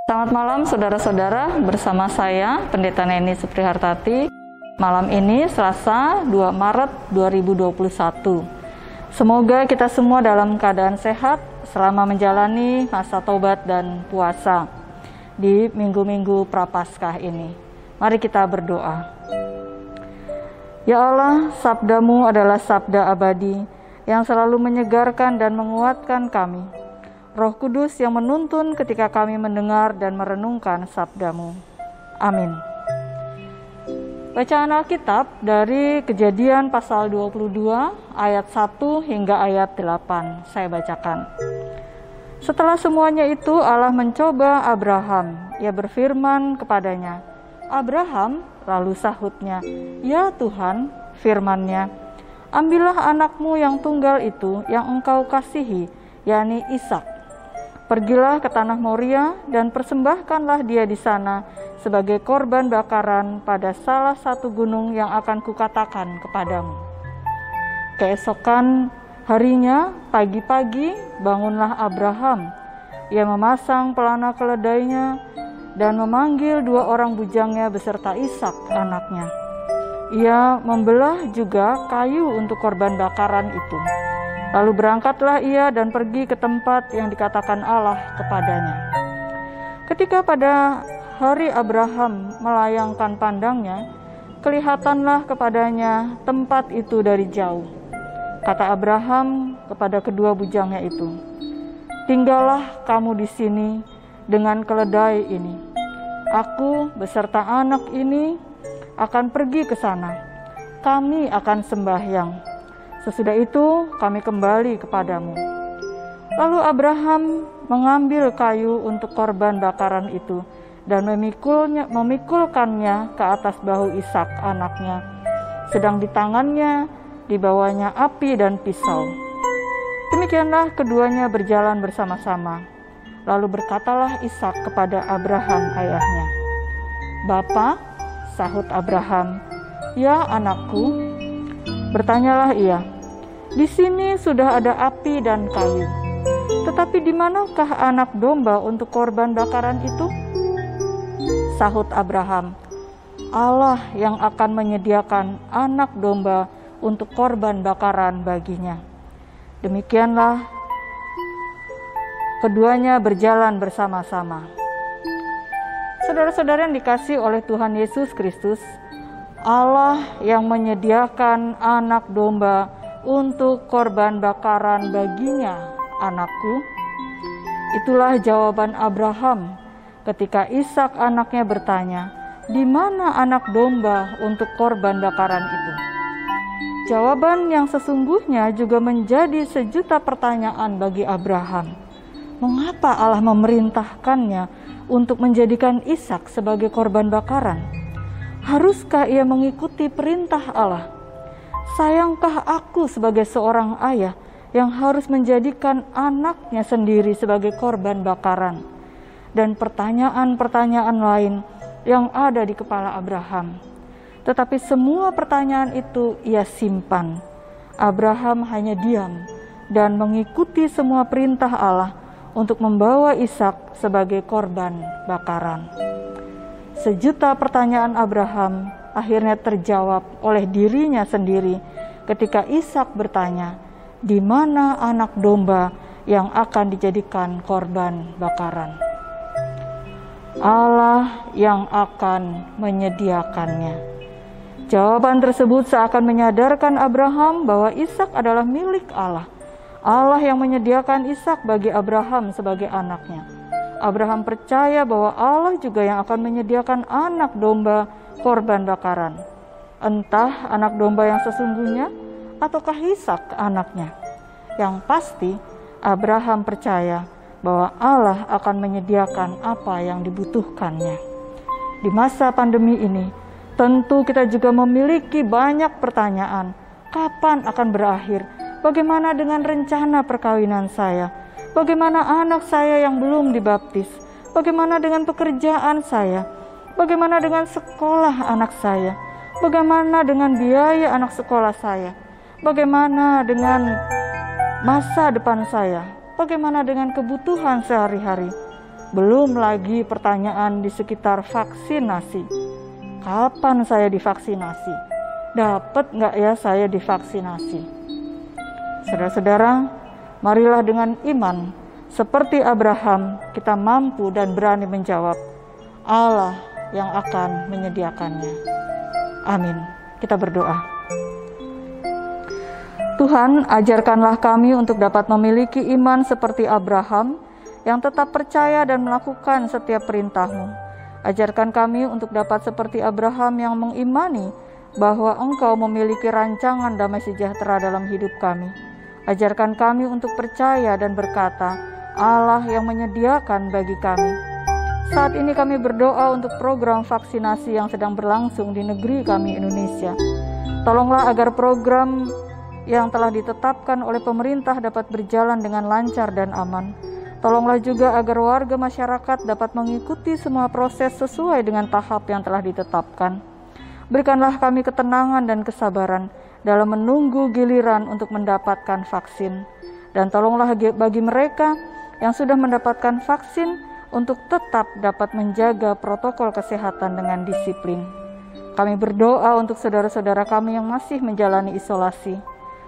Selamat malam saudara-saudara, bersama saya Pendeta Neni Suprihartati. Malam ini Selasa 2 Maret 2021. Semoga kita semua dalam keadaan sehat selama menjalani masa tobat dan puasa di minggu-minggu Prapaskah ini. Mari kita berdoa. Ya Allah, sabda-Mu adalah sabda abadi yang selalu menyegarkan dan menguatkan kami. Roh Kudus yang menuntun ketika kami mendengar dan merenungkan sabda-Mu. Amin. Bacaan Alkitab dari Kejadian pasal 22 ayat 1 hingga ayat 8. Saya bacakan. Setelah semuanya itu Allah mencoba Abraham. Ia berfirman kepadanya, "Abraham," lalu sahutnya, "Ya Tuhan," firman-Nya, "ambillah anakmu yang tunggal itu yang engkau kasihi, yakni Ishak. Pergilah ke tanah Moria dan persembahkanlah dia di sana sebagai korban bakaran pada salah satu gunung yang akan kukatakan kepadamu." Keesokan harinya, pagi-pagi, bangunlah Abraham. Ia memasang pelana keledainya dan memanggil 2 orang bujangnya beserta Ishak anaknya. Ia membelah juga kayu untuk korban bakaran itu. Lalu berangkatlah ia dan pergi ke tempat yang dikatakan Allah kepadanya. Ketika pada hari Abraham melayangkan pandangnya, kelihatanlah kepadanya tempat itu dari jauh. Kata Abraham kepada kedua bujangnya itu, "Tinggallah kamu di sini dengan keledai ini. Aku beserta anak ini akan pergi ke sana. Kami akan sembahyang. Sesudah itu kami kembali kepadamu." Lalu Abraham mengambil kayu untuk korban bakaran itu dan memikulkannya ke atas bahu Ishak anaknya, sedang di tangannya dibawanya api dan pisau. Demikianlah keduanya berjalan bersama-sama. Lalu berkatalah Ishak kepada Abraham ayahnya, "Bapa," sahut Abraham. "Ya anakku." Bertanyalah ia, "Di sini sudah ada api dan kayu, tetapi di manakah anak domba untuk korban bakaran itu?" Sahut Abraham, "Allah yang akan menyediakan anak domba untuk korban bakaran baginya." Demikianlah keduanya berjalan bersama-sama. Saudara-saudara yang dikasihi oleh Tuhan Yesus Kristus, Allah yang menyediakan anak domba untuk korban bakaran baginya, anakku. Itulah jawaban Abraham ketika Ishak anaknya bertanya, "Di mana anak domba untuk korban bakaran itu?" Jawaban yang sesungguhnya juga menjadi sejuta pertanyaan bagi Abraham. Mengapa Allah memerintahkannya untuk menjadikan Ishak sebagai korban bakaran? Haruskah ia mengikuti perintah Allah? Sayangkah aku sebagai seorang ayah yang harus menjadikan anaknya sendiri sebagai korban bakaran? Dan pertanyaan-pertanyaan lain yang ada di kepala Abraham. Tetapi semua pertanyaan itu ia simpan. Abraham hanya diam dan mengikuti semua perintah Allah untuk membawa Ishak sebagai korban bakaran. Sejuta pertanyaan Abraham akhirnya terjawab oleh dirinya sendiri ketika Ishak bertanya, "Di mana anak domba yang akan dijadikan korban bakaran?" Allah yang akan menyediakannya. Jawaban tersebut seakan menyadarkan Abraham bahwa Ishak adalah milik Allah. Allah yang menyediakan Ishak bagi Abraham sebagai anaknya. Abraham percaya bahwa Allah juga yang akan menyediakan anak domba korban bakaran. Entah anak domba yang sesungguhnya ataukah Ishak anaknya. Yang pasti Abraham percaya bahwa Allah akan menyediakan apa yang dibutuhkannya. Di masa pandemi ini, tentu kita juga memiliki banyak pertanyaan. Kapan akan berakhir? Bagaimana dengan rencana perkawinan saya? Bagaimana anak saya yang belum dibaptis? Bagaimana dengan pekerjaan saya? Bagaimana dengan sekolah anak saya? Bagaimana dengan biaya anak sekolah saya? Bagaimana dengan masa depan saya? Bagaimana dengan kebutuhan sehari-hari? Belum lagi pertanyaan di sekitar vaksinasi. Kapan saya divaksinasi? Dapat nggak ya saya divaksinasi? Saudara-saudara, marilah dengan iman, seperti Abraham, kita mampu dan berani menjawab, Allah yang akan menyediakannya. Amin. Kita berdoa. Tuhan, ajarkanlah kami untuk dapat memiliki iman seperti Abraham, yang tetap percaya dan melakukan setiap perintah-Mu. Ajarkan kami untuk dapat seperti Abraham yang mengimani bahwa Engkau memiliki rancangan damai sejahtera dalam hidup kami. Ajarkan kami untuk percaya dan berkata, Allah yang menyediakan bagi kami. Saat ini kami berdoa untuk program vaksinasi yang sedang berlangsung di negeri kami Indonesia. Tolonglah agar program yang telah ditetapkan oleh pemerintah dapat berjalan dengan lancar dan aman. Tolonglah juga agar warga masyarakat dapat mengikuti semua proses sesuai dengan tahap yang telah ditetapkan. Berikanlah kami ketenangan dan kesabaran dalam menunggu giliran untuk mendapatkan vaksin. Dan tolonglah bagi mereka yang sudah mendapatkan vaksin untuk tetap dapat menjaga protokol kesehatan dengan disiplin. Kami berdoa untuk saudara-saudara kami yang masih menjalani isolasi.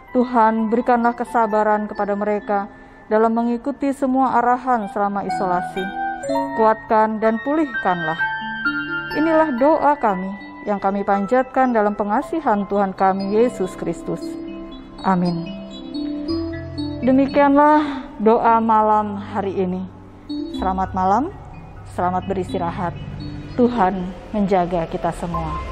Tuhan, berikanlah kesabaran kepada mereka dalam mengikuti semua arahan selama isolasi. Kuatkan dan pulihkanlah. Inilah doa kami yang kami panjatkan dalam pengasihan Tuhan kami Yesus Kristus. Amin. Demikianlah doa malam hari ini. Selamat malam, selamat beristirahat. Tuhan menjaga kita semua.